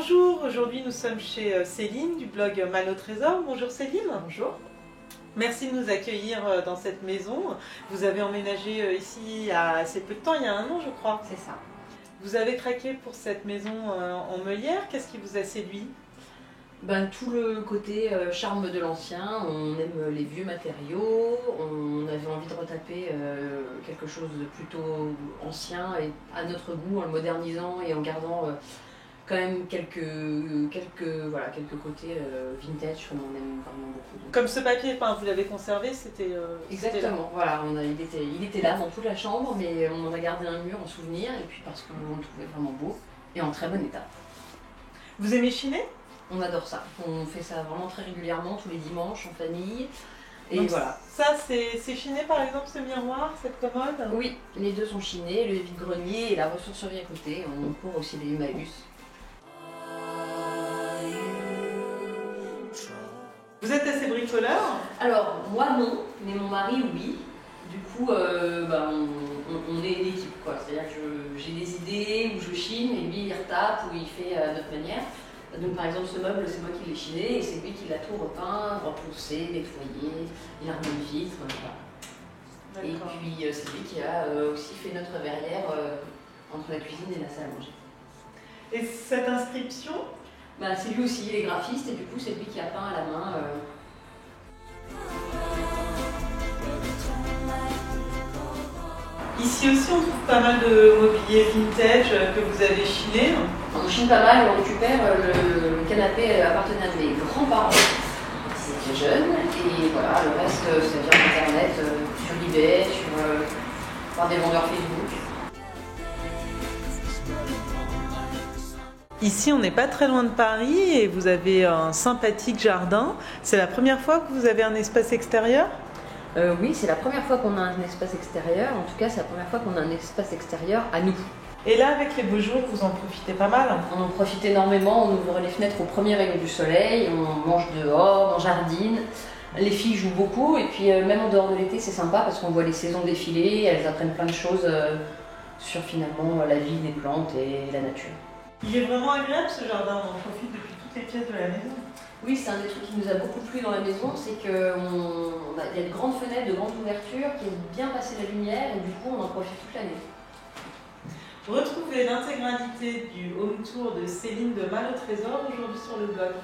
Bonjour, aujourd'hui nous sommes chez Céline du blog Mal au Trésor. Bonjour Céline. Bonjour. Merci de nous accueillir dans cette maison. Vous avez emménagé ici il y a assez peu de temps, il y a 1 an je crois. C'est ça. Vous avez craqué pour cette maison en meulière, qu'est-ce qui vous a séduit? Tout le côté charme de l'ancien, on aime les vieux matériaux, on avait envie de retaper quelque chose de plutôt ancien et à notre goût en le modernisant et en gardant quand même quelques côtés vintage qu'on aime vraiment beaucoup. Comme ce papier peint, vous l'avez conservé, c'était exactement, voilà, il était là dans toute la chambre, mais on en a gardé un mur en souvenir et puis parce qu'on le trouvait vraiment beau et en très bon état. Vous aimez chiner? On adore ça, on fait ça vraiment très régulièrement, tous les dimanches en famille. Et donc, voilà. Ça, c'est chiné par exemple, ce miroir, cette commode? Oui, les deux sont chinés, le vide-grenier et la ressourcerie à côté. On court aussi les Emmaüs. Vous êtes assez bricoleur? Alors, moi non, mais mon mari oui. Du coup, on est une équipe, quoi. C'est-à-dire que j'ai des idées où je chine et lui il retape ou il fait à notre manière. Donc par exemple ce meuble c'est moi qui l'ai chiné et c'est lui qui l'a tout repeint, repoussé, nettoyé, il a remis le vitre, voilà. Et puis c'est lui qui a aussi fait notre verrière entre la cuisine et la salle à manger. Et cette inscription? C'est lui aussi, il est graphiste et du coup c'est lui qui a peint à la main. Ici aussi on trouve pas mal de mobilier vintage que vous avez chiné. On chine pas mal, on récupère le canapé appartenant à mes grands-parents. C'était jeune et voilà, le reste ça vient d'internet, sur eBay, par des vendeurs Facebook. Ici on n'est pas très loin de Paris et vous avez un sympathique jardin. C'est la première fois que vous avez un espace extérieur? Oui, c'est la première fois qu'on a un espace extérieur. En tout cas, c'est la première fois qu'on a un espace extérieur à nous. Et là, avec les beaux jours, vous en profitez pas mal? On en profite énormément. On ouvre les fenêtres au premier rayon du soleil. On mange dehors, on jardine. Les filles jouent beaucoup. Et puis, même en dehors de l'été, c'est sympa parce qu'on voit les saisons défiler. Elles apprennent plein de choses sur finalement la vie des plantes et la nature. Il est vraiment agréable ce jardin. On en profite depuis toutes les pièces de la maison. Oui, c'est un des trucs qui nous a beaucoup plu dans la maison, c'est qu'il y a de grandes fenêtres, de grandes ouvertures qui aiment bien passer la lumière et du coup on en profite toute l'année. Retrouvez l'intégralité du home tour de Céline de Mal au Trésor aujourd'hui sur le blog.